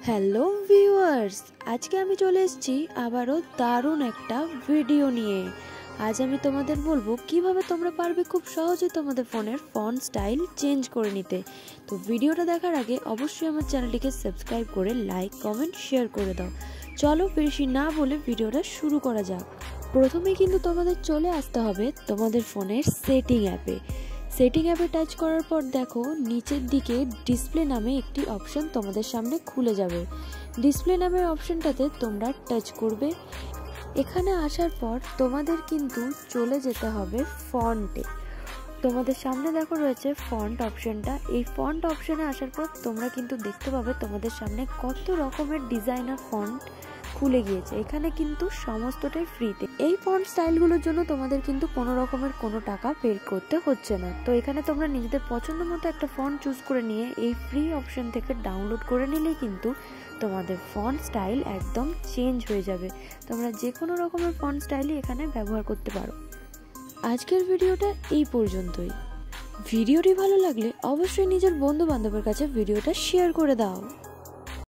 Hello viewers, আজকে আমি চলে এসেছি আবারও দারুণ একটা ভিডিও নিয়ে। আজ আমি তোমাদের বলবো কিভাবে তোমরা পারবে খুব সহজে তোমাদের ফোনের ফন্ট স্টাইল চেঞ্জ করে নিতে। তো ভিডিওটা দেখার আগে অবশ্যই আমার চ্যানেলটিকে সাবস্ক্রাইব করে লাইক কমেন্ট শেয়ার করে দাও। চলো বেশি না বলে ভিডিওটা শুরু করা যাক। প্রথমে কিন্তু তোমাদের চলে আসতে হবে তোমাদের ফোনের সেটিং অ্যাপে। সেটিং অ্যাপে টাচ করার পর দেখো নিচের দিকে ডিসপ্লে নামে একটি অপশন তোমাদের সামনে খুলে যাবে। ডিসপ্লে নামের অপশনটাতে তোমরা টাচ করবে। এখানে আসার পর তোমাদের কিন্তু চলে যেতে হবে ফন্টে। তোমাদের সামনে দেখো রয়েছে ফন্ট অপশনটা। এই ফন্ট অপশনে আসার পর তোমরা কিন্তু দেখতে পাবে তোমাদের সামনে কত রকমের ডিজাইনার ফন্ট খুলে গিয়েছে। এখানে কিন্তু সমস্তটাই ফ্রিতে। এই ফন্ট স্টাইলগুলোর জন্য তোমাদের কিন্তু কোনো রকমের কোনো টাকা পে করতে হচ্ছে না। তো এখানে তোমরা নিজেদের পছন্দ মতো একটা ফন্ট চুজ করে নিয়ে এই ফ্রি অপশন থেকে ডাউনলোড করে নিলেই কিন্তু তোমাদের ফন্ট স্টাইল একদম চেঞ্জ হয়ে যাবে। তোমরা যে কোনো রকমের ফন্ট স্টাইলই এখানে ব্যবহার করতে পারো। আজকের ভিডিওটা এই পর্যন্তই। ভিডিওটি ভালো লাগলে অবশ্যই নিজের বন্ধু বান্ধবের কাছে ভিডিওটা শেয়ার করে দাও।